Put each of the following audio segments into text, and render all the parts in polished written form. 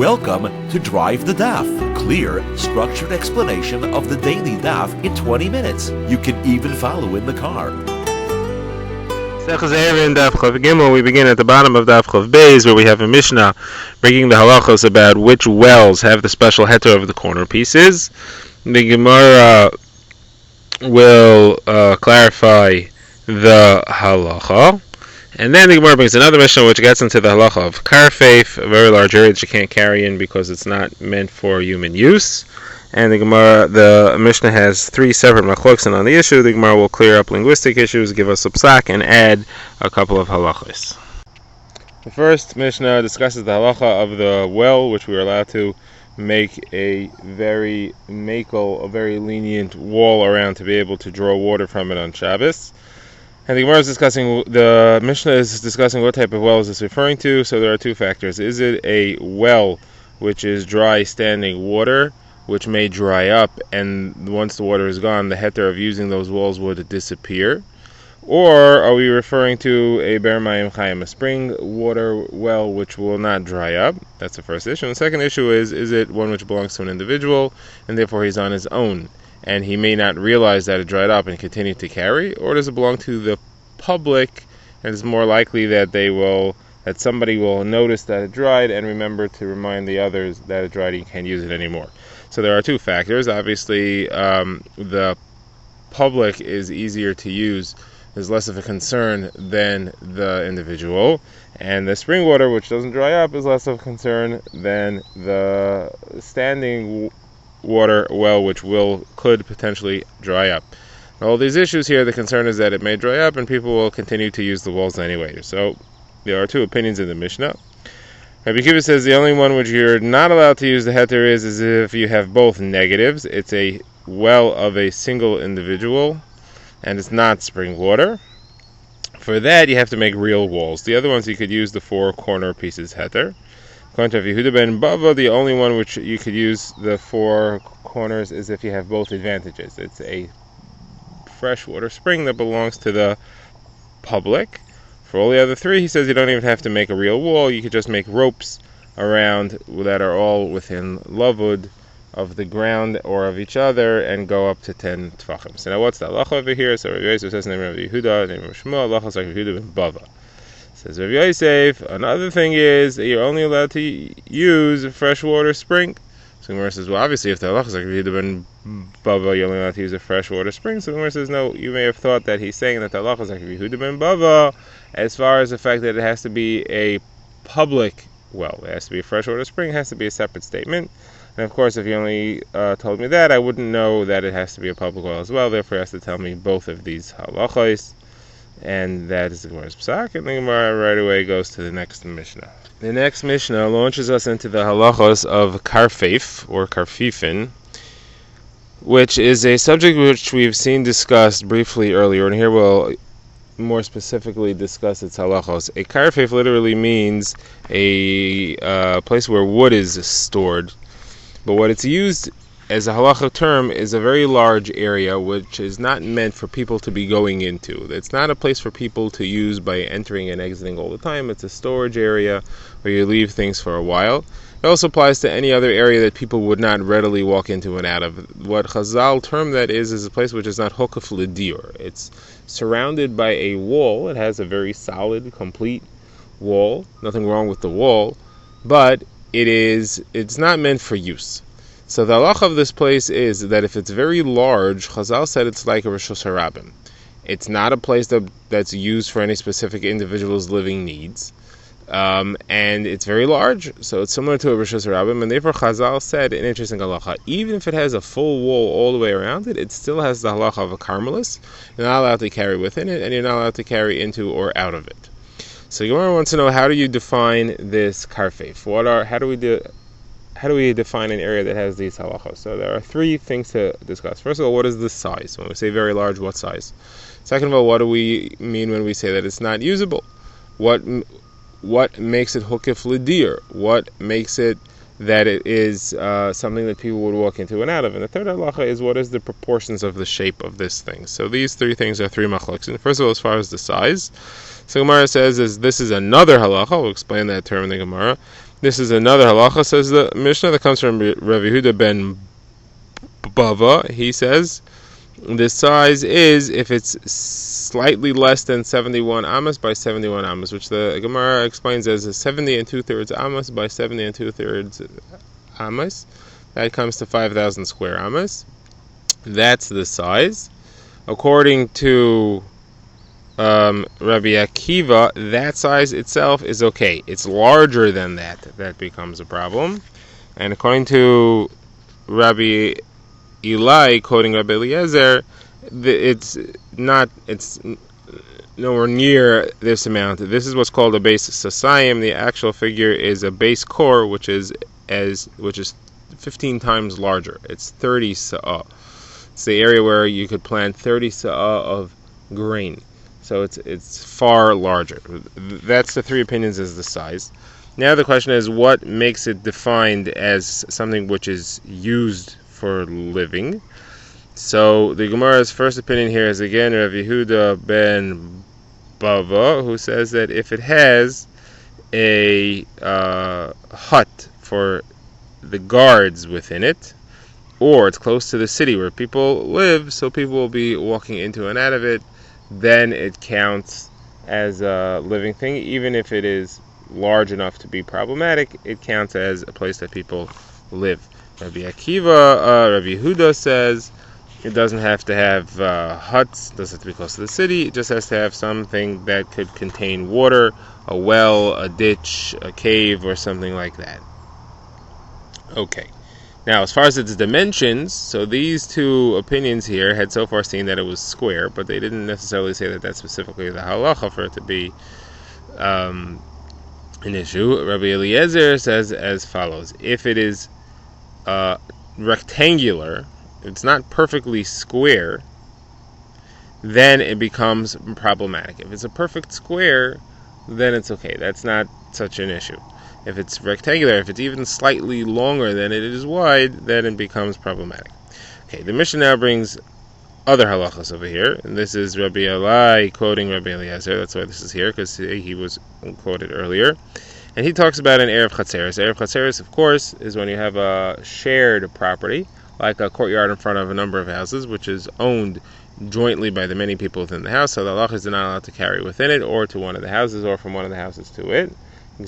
Welcome to Drive the Daf, clear, structured explanation of the daily Daf in 20 minutes. You can even follow in the car. Eruvin Daf, we begin at the bottom of Daf Chav Beis, where we have a Mishnah bringing the halachos about which wells have the special heter of the corner pieces. The Gemara will clarify the halacha. And then the Gemara brings another Mishnah which gets into the halacha of karfeif, a very large area that you can't carry in because it's not meant for human use. And the Mishnah has three separate machlokes on the issue. The Gemara will clear up linguistic issues, give us a psak, and add a couple of halachos. The first Mishnah discusses the halacha of the well, which we are allowed to make a very lenient wall around to be able to draw water from it on Shabbos. And the Mishnah is discussing what type of well is this referring to. So there are two factors. Is it a well which is dry standing water, which may dry up, and once the water is gone, the heter of using those wells would disappear? Or are we referring to a ber mayim chayim, a spring water well which will not dry up? That's the first issue. And the second issue is it one which belongs to an individual, and therefore he's on his own, and he may not realize that it dried up and continue to carry? Or does it belong to the public, and it's more likely that somebody will notice that it dried and remember to remind the others that it dried and you can't use it anymore? So there are two factors. Obviously, the public is easier to use, is less of a concern than the individual, and the spring water, which doesn't dry up, is less of a concern than the standing water well, which could potentially dry up. All these issues here, the concern is that it may dry up and people will continue to use the wells anyway. So there are two opinions in the Mishnah. Rabbi Kiva says the only one which you're not allowed to use the heter is if you have both negatives. It's a well of a single individual and it's not spring water. For that you have to make real walls. The other ones you could use the four corner pieces heter. According to Yehuda ben Bava, the only one which you could use the four corners is if you have both advantages. It's a freshwater spring that belongs to the public. For all the other three, he says you don't even have to make a real wall. You could just make ropes around that are all within lavud of the ground or of each other and go up to 10 tfachim. So now what's the halacha over here? So Rabbi Yosef says, name of Yehuda, name of Shmuel, halacha is like Yehuda ben Bava. Says Rabbi Yosef, another thing is that you're only allowed to use a freshwater spring. So Gemara says, well, obviously, if the halacha is like Yehuda ben Bava, you're only allowed to use a freshwater spring. So Gemara says, no, you may have thought that he's saying that the halacha is like Yehuda ben Bava, as far as the fact that it has to be a public well. It has to be a freshwater spring, it has to be a separate statement. And of course, if you only told me that, I wouldn't know that it has to be a public well as well. Therefore, he has to tell me both of these halachos. And that is the Gemara's psak, and the Gemara right away goes to the next Mishnah. The next Mishnah launches us into the halachos of karfeif, or karfifin, which is a subject which we've seen discussed briefly earlier, and here we'll more specifically discuss its halachos. A karfeif literally means a place where wood is stored, but what it's used as a halacha term is a very large area which is not meant for people to be going into. It's not a place for people to use by entering and exiting all the time. It's a storage area where you leave things for a while. It also applies to any other area that people would not readily walk into and out of. What Chazal term that is a place which is not hokaf l'diur. It's surrounded by a wall. It has a very solid, complete wall. Nothing wrong with the wall, but it's not meant for use. So the halacha of this place is that if it's very large, Chazal said it's like a Rishus Harabim. It's not a place that's used for any specific individual's living needs. And it's very large, so it's similar to a Rishus Harabim, and therefore Chazal said an interesting halacha. Even if it has a full wall all the way around it, it still has the halacha of a carmelis. You're not allowed to carry within it, and you're not allowed to carry into or out of it. So Gemara wants to know, how do you define this karfeif? How do we define an area that has these halachos? So there are three things to discuss. First of all, what is the size? When we say very large, what size? Second of all, what do we mean when we say that it's not usable? What makes it hokef l'dir? What makes it that it is something that people would walk into and out of? And the third halacha is, what is the proportions of the shape of this thing? So these three things are three machlokes. And first of all, as far as the size, so Gemara says this is another halacha. We'll explain that term in the Gemara. This is another halacha, says the Mishnah, that comes from Rav Yehuda ben Bava. He says the size is if it's slightly less than 71 amos by 71 amos, which the Gemara explains as a 70 2/3 amos by 70 2/3 amos. That comes to 5,000 square amos. That's the size. According to Rabbi Akiva, that size itself is okay. It's larger than that becomes a problem. And according to Rabbi Eli, quoting Rabbi Eliezer, it's nowhere near this amount. This is what's called a base sasayim. The actual figure is a base core, which is 15 times larger. It's 30 sa'ah. It's the area where you could plant 30 sa'ah of grain. So it's far larger. That's the three opinions as the size. Now the question is, what makes it defined as something which is used for living? So the Gemara's first opinion here is again Rav Yehuda ben Bava, who says that if it has a hut for the guards within it, or it's close to the city where people live, so people will be walking into and out of it, then it counts as a living thing. Even if it is large enough to be problematic, it counts as a place that people live. Rabbi Akiva, Rabbi Yehuda says it doesn't have to have huts, doesn't have to be close to the city, it just has to have something that could contain water, a well, a ditch, a cave, or something like that. Okay. Now, as far as its dimensions, so these two opinions here had so far seen that it was square, but they didn't necessarily say that that's specifically the halacha for it to be an issue. Rabbi Eliezer says as follows: if it is rectangular, it's not perfectly square, then it becomes problematic. If it's a perfect square, then it's okay. That's not such an issue. If it's rectangular, if it's even slightly longer than it is wide, then it becomes problematic. Okay, the Mishnah now brings other halachas over here, and this is Rabbi Eli quoting Rabbi Eliezer. That's why this is here, because he was quoted earlier. And he talks about an Erev Chatzeres. Erev Chatzeres, of course, is when you have a shared property, like a courtyard in front of a number of houses, which is owned jointly by the many people within the house, so the halachas are not allowed to carry within it, or to one of the houses, or from one of the houses to it. The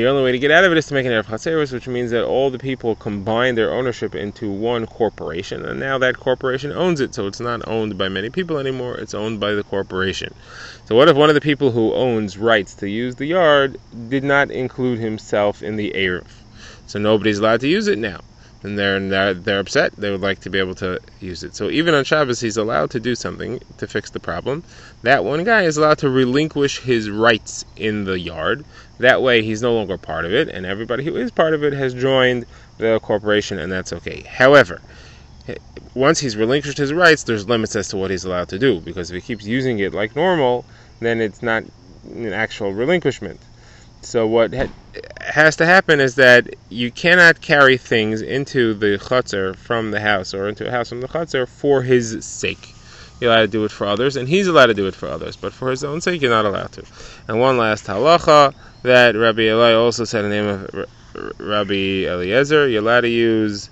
only way to get out of it is to make an Erev Chatzeres, which means that all the people combine their ownership into one corporation, and now that corporation owns it, so it's not owned by many people anymore, it's owned by the corporation. So what if one of the people who owns rights to use the yard did not include himself in the Erev? So nobody's allowed to use it now. And they're upset. They would like to be able to use it. So even on Shabbos, he's allowed to do something to fix the problem. That one guy is allowed to relinquish his rights in the yard. That way, he's no longer part of it, and everybody who is part of it has joined the corporation, and that's okay. However, once he's relinquished his rights, there's limits as to what he's allowed to do, because if he keeps using it like normal, then it's not an actual relinquishment. So what has to happen is that you cannot carry things into the chutzner from the house, or into a house from the chutzner, for his sake. You're allowed to do it for others, and he's allowed to do it for others, but for his own sake, you're not allowed to. And one last halacha that Rabbi Eli also said in the name of Rabbi Eliezer, you're allowed to use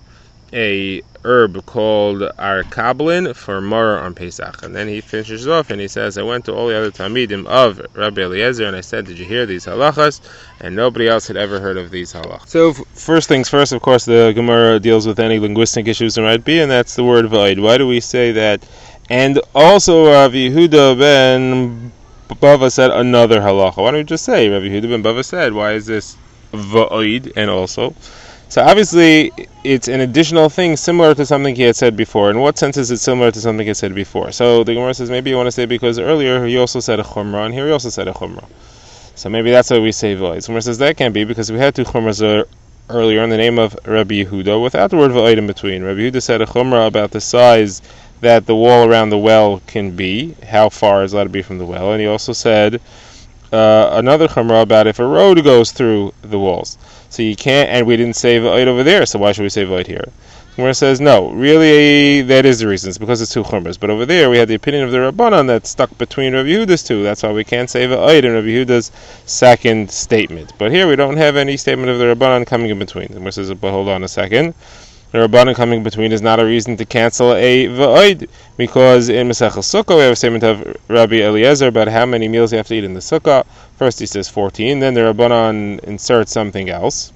a herb called arkablin for maror on Pesach. And then he finishes off and he says, I went to all the other Talmidim of Rabbi Eliezer and I said, did you hear these halachas? And nobody else had ever heard of these halachas. So first things first, of course, the Gemara deals with any linguistic issues there might be, and that's the word va'id. Why do we say that? And also Rabbi Yehuda ben Bava said another halacha. Why don't we just say Rabbi Yehuda ben Bava said, why is this va'id and also? So obviously, it's an additional thing similar to something he had said before. In what sense is it similar to something he had said before? So the Gemara says, maybe you want to say because earlier he also said a chumrah, and here he also said a chumrah. So maybe that's why we say v'oid. The Gemara says that can't be because we had two chumras earlier in the name of Rabbi Yehuda without the word v'oid in between. Rabbi Yehuda said a chumrah about the size that the wall around the well can be, how far is allowed to be from the well, and he also said another chumrah about if a road goes through the walls. So you can't, and we didn't say v'oid over there, so why should we say v'oid here? Where it says, no, really, that is the reason. It's because it's two chumras. But over there, we had the opinion of the Rabbanan that's stuck between Rabbi Yehuda's two. That's why we can't say v'oid in Rabbi Yehuda's second statement. But here, we don't have any statement of the Rabbanan coming in between. Where it says, but hold on a second. The Rabbanan coming in between is not a reason to cancel a v'oid, because in Masechel Sukkah, we have a statement of Rabbi Eliezer about how many meals you have to eat in the Sukkah. First, he says 14. Then the Rabbanan inserts something else.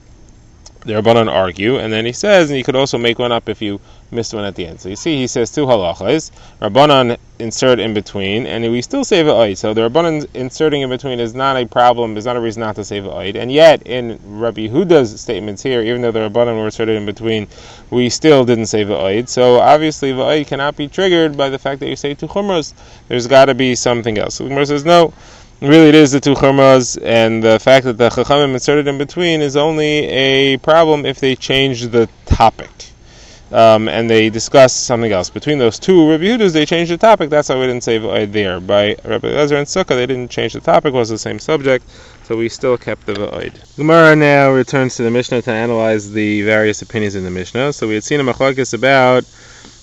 The Rabbanan argue, and then he says, and you could also make one up if you missed one at the end. So you see, he says two halachas. Rabbanan insert in between, and we still say v'oid. So the Rabbanan inserting in between is not a problem, is not a reason not to say v'oid. And yet, in Rabbi Yehuda's statements here, even though the Rabbanan were inserted in between, we still didn't say v'oid. So obviously, v'oid cannot be triggered by the fact that you say two chumras. There's got to be something else. So the Gemara says, no. Really, it is the two chumras, and the fact that the chachamim inserted in between is only a problem if they change the topic, and they discuss something else. Between those two Rabbi Yehudas, they changed the topic. That's why we didn't say v'oid there. By Rabbi Eliezer and Sukkah, they didn't change the topic; it was the same subject, so we still kept the v'oid. Gemara now returns to the Mishnah to analyze the various opinions in the Mishnah. So we had seen a machlokes about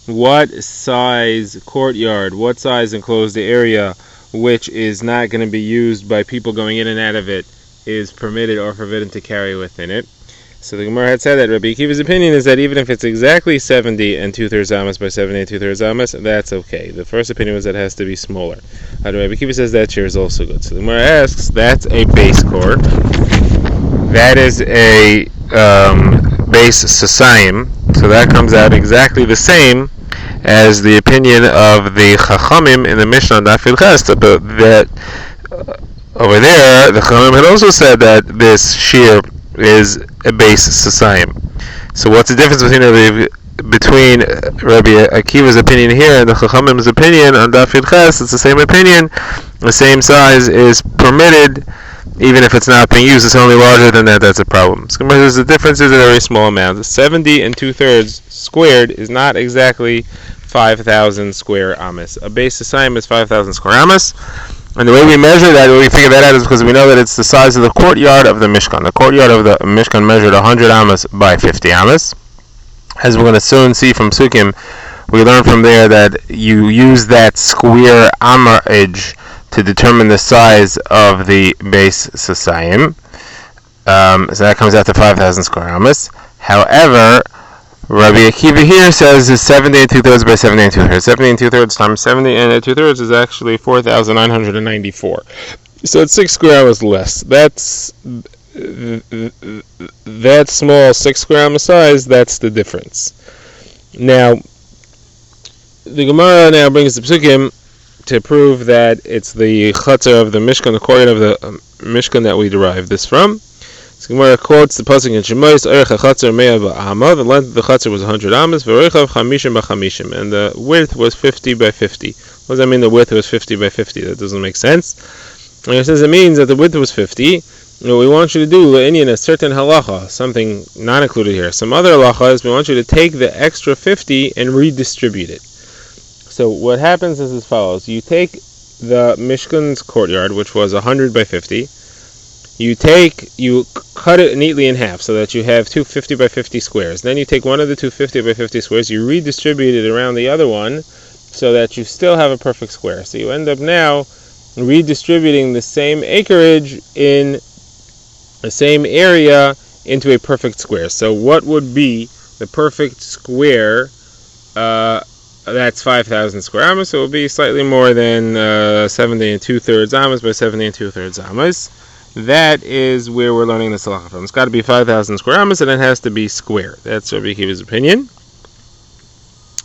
what size courtyard, what size enclosed area, which is not going to be used by people going in and out of it, is permitted or forbidden to carry within it. So the Gemara had said that Rabbi Akiva's opinion is that even if it's exactly 70 2/3 amos by 70 2/3 amos, that's okay. The first opinion was that it has to be smaller. Rabbi Akiva says that here is also good. So the Gemara asks, that's a base court. That is a base sasayim. So that comes out exactly the same as the opinion of the Chachamim in the Mishnah on Daf Ches, that over there, the Chachamim had also said that this shear is a base sasayim. So what's the difference between Rabbi Akiva's opinion here and the Chachamim's opinion on Daf Ches? It's the same opinion. The same size is permitted, even if it's not being used. It's only larger than that. That's a problem. So the difference is a very small amount. 70 2/3 squared is not exactly 5,000 square amos. A base sasayim is 5,000 square amos. And the way we measure that, the way we figure that out, is because we know that it's the size of the courtyard of the Mishkan. The courtyard of the Mishkan measured 100 amos by 50 amos. As we're going to soon see from Sukkim, we learn from there that you use that square amorage to determine the size of the base sasayim. So that comes out to 5,000 square amos. However, Rabbi Akiva here says is 70 2/3 by 70 2/3. 70 2/3 times 70 2/3 is actually 4,994. So it's 6 square amos less. That's that small 6 square amos size. That's the difference. Now, the Gemara now brings the Psukim to prove that it's the chutzah of the Mishkan, the courtyard of the Mishkan, that we derive this from. So Gemara quotes the pasuk in Shemos, "Erech hachatzar me'ah ba'ama." The length of the chutzah was 100 amos, v'orechav 50 b'chamishim, and the width was 50 by 50. What does that mean? The width was 50 by 50. That doesn't make sense. And it says it means that the width was 50. What we want you to do in a certain halacha, something not included here, some other halacha is we want you to take the extra 50 and redistribute it. So what happens is as follows: you take the Mishkan's courtyard, which was 100 by 50. You cut it neatly in half so that you have two 50 by 50 squares. Then you take one of the two 50 by 50 squares, you redistribute it around the other one so that you still have a perfect square. So you end up now redistributing the same acreage in the same area into a perfect square. So what would be the perfect square? That's 5,000 square amos. So it would be slightly more than 70 2/3 amos by 70 2/3 amos. That is where we're learning this halacha from. It's got to be 5,000 square amos, and it has to be square. That's Rabbi Akiva's opinion,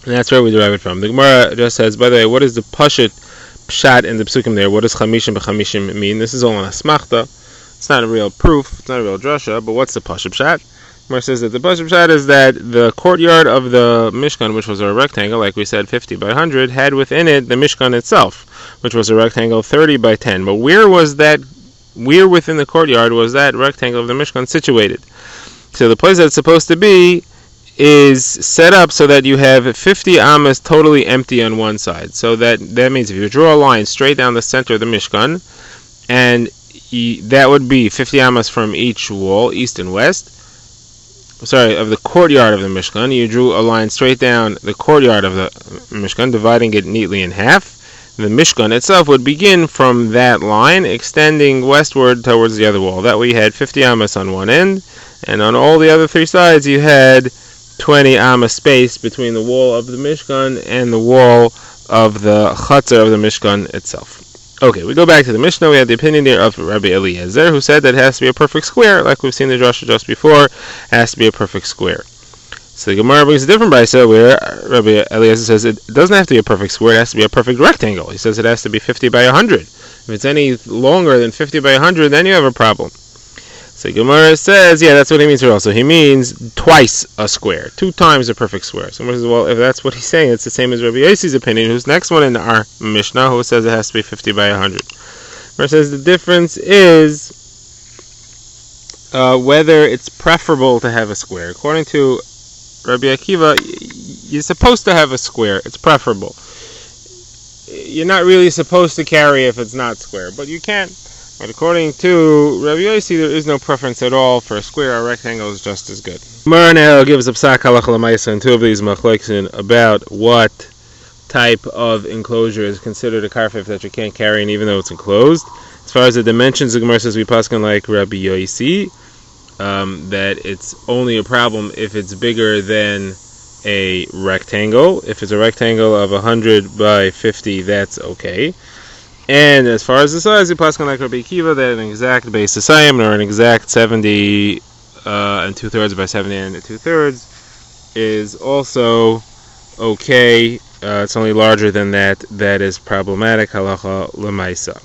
and that's where we derive it from. The Gemara just says, by the way, what is the pshat in the psukim there? What does chamishim b'chamishim mean? This is all an asmachta. It's not a real proof. It's not a real drasha. But what's the pshat? The Gemara says that the pshat is that the courtyard of the Mishkan, which was a rectangle, like we said, 50 by 100, had within it the Mishkan itself, which was a rectangle 30 by 10. But where within the courtyard was that rectangle of the Mishkan situated? So the place that it's supposed to be is set up so that you have 50 amos totally empty on one side. So that means if you draw a line straight down the center of the Mishkan, and that would be 50 amos from each wall, east and west, of the courtyard of the Mishkan. You drew a line straight down the courtyard of the Mishkan, dividing it neatly in half. The Mishkan itself would begin from that line, extending westward towards the other wall. That way you had 50 amas on one end, and on all the other three sides you had 20 amas space between the wall of the Mishkan and the wall of the Chatzar of the Mishkan itself. Okay, we go back to the Mishnah. We had the opinion here of Rabbi Eliezer, who said that it has to be a perfect square, like we've seen the drasha just before. It has to be a perfect square. So the Gemara brings a different brisa where Rabbi Eliezer says it doesn't have to be a perfect square, it has to be a perfect rectangle. He says it has to be 50 by 100. If it's any longer than 50 by 100, then you have a problem. So Gemara says, yeah, that's what he means here also. He means twice a square, 2 times a perfect square. So Gemara says, well, if that's what he's saying, it's the same as Rabbi Yossi's opinion, who's next one in our Mishnah, who says it has to be 50 by 100. Gemara says the difference is whether it's preferable to have a square. According to Rabbi Akiva, you're supposed to have a square. It's preferable. You're not really supposed to carry if it's not square, but you can. But according to Rabbi Yossi, there is no preference at all for a square. A rectangle is just as good. Gemara now gives a psak halacha l'maisa in 2 of these machlokes about what type of enclosure is considered a karfif that you can't carry, and even though it's enclosed. As far as the dimensions, the Gemara says we paskin like Rabbi Yossi, that it's only a problem if it's bigger than a rectangle. If it's a rectangle of 100 by 50, that's okay. And as far as the size, you paskin like Rabbi Akiva that an exact base asayim or an exact 70 and 2/3 by 70 and 2/3 is also okay. It's only larger than that is problematic. Halacha l'maisa.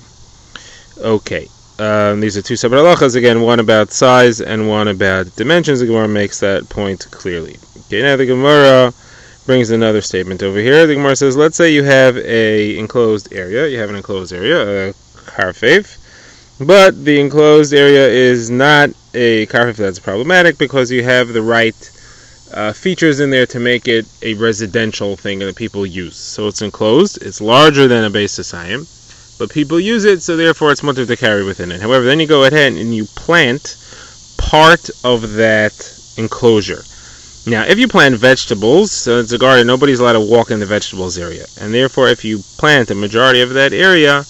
Okay. These are 2 separate halachas. Again, one about size and one about dimensions. The Gemara makes that point clearly. Okay. Now the Gemara brings another statement over here. The Gemara says, let's say you have an enclosed area, a karfeif, but the enclosed area is not a karfeif that's problematic because you have the right features in there to make it a residential thing that people use. So it's enclosed, it's larger than a beis hasayim, but people use it, so therefore it's mutter to carry within it. However, then you go ahead and you plant part of that enclosure. Now, if you plant vegetables, so it's a garden, nobody's allowed to walk in the vegetables area. And therefore, if you plant a majority of that area,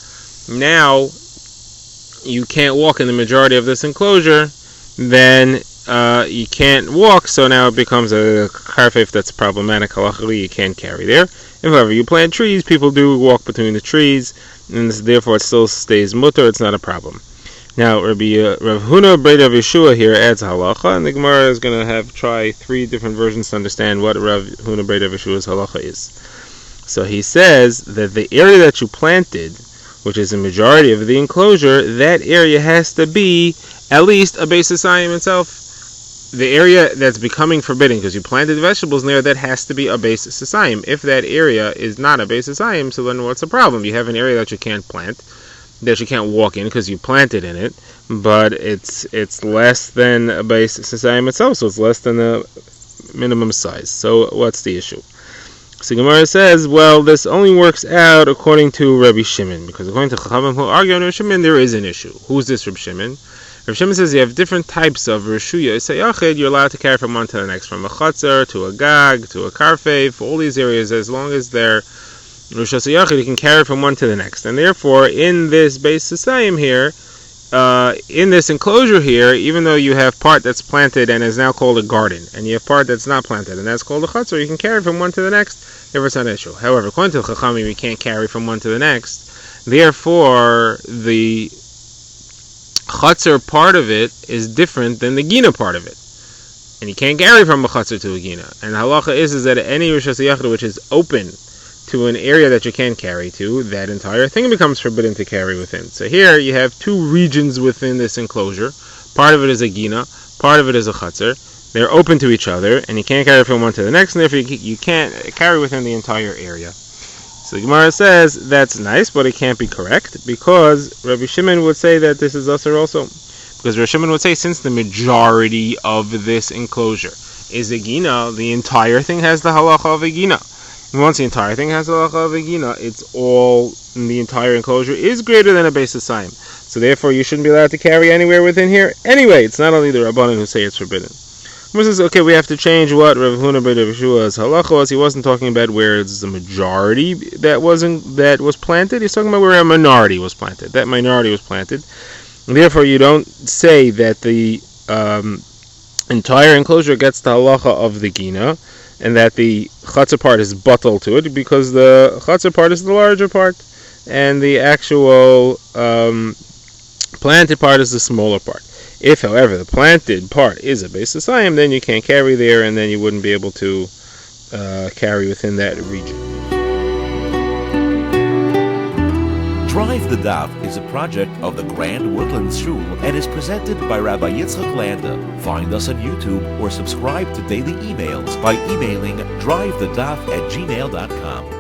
now you can't walk in the majority of this enclosure, then you can't walk, so now it becomes a karfeif that's problematic. Halachically, you can't carry there. If, however, you plant trees, people do walk between the trees, and therefore it still stays mutter, it's not a problem. Now, Rav Huna Brei Rav Yeshua here adds halacha, and the Gemara is going to try 3 different versions to understand what Rav Huna Brei Rav Yeshua's halacha is. So he says that the area that you planted, which is a majority of the enclosure, that area has to be at least a beis hasayim itself. The area that's becoming forbidden, because you planted vegetables in there, that has to be a beis hasayim. If that area is not a beis hasayim, so then what's the problem? You have an area that you can't plant, that you can't walk in because you planted in it, but it's less than a beis hasayim itself, so it's less than the minimum size. So what's the issue? So Gemara says, well, this only works out according to Rabbi Shimon, because according to Chachamim who argue on Rabbi Shimon, there is an issue. Who's this Rabbi Shimon? Rabbi Shimon says you have different types of Rishuya Sayachid. You're allowed to carry from one to the next, from a Chatzar to a Gag to a Karfeif, all these areas, as long as they're Rishuya Sayachid, you can carry from one to the next. And therefore, in this beis hasayim here, in this enclosure here, even though you have part that's planted and is now called a garden, and you have part that's not planted and that's called a Chatzar, you can carry from one to the next, if it's not an issue. However, according to Chachamim, you can't carry from one to the next. Therefore, the Chatzar part of it is different than the Gina part of it. And you can't carry from a Chatzar to a Gina. And the halacha is that any Rosh Hashanah which is open to an area that you can't carry to, that entire thing becomes forbidden to carry within. So here you have 2 regions within this enclosure. Part of it is a Gina, part of it is a Chatzar. They're open to each other, and you can't carry from one to the next, and therefore you can't carry within the entire area. So the Gemara says that's nice, but it can't be correct, because Rabbi Shimon would say that this is usher also. Because Rabbi Shimon would say, since the majority of this enclosure is a Gina, the entire thing has the halacha of a Gina. And once the entire thing has the halacha of a Gina, it's all, the entire enclosure is greater than a beis hasayim. So therefore you shouldn't be allowed to carry anywhere within here. Anyway, it's not only the Rabbanan who say it's forbidden. Says, okay, we have to change what Rav Huna ben Yeshua's halacha was. He wasn't talking about where it's the majority that was planted. He's talking about where a minority was planted. That minority was planted. And therefore, you don't say that the entire enclosure gets the halacha of the gina, and that the chatzah part is batal to it, because the chatzah part is the larger part, and the actual planted part is the smaller part. If, however, the planted part is a Beis Hasayim, then you can't carry there, and then you wouldn't be able to carry within that region. Drive the Daf is a project of the Grand Woodlands Shul and is presented by Rabbi Yitzchak Landa. Find us on YouTube or subscribe to daily emails by emailing drivethedaf@gmail.com.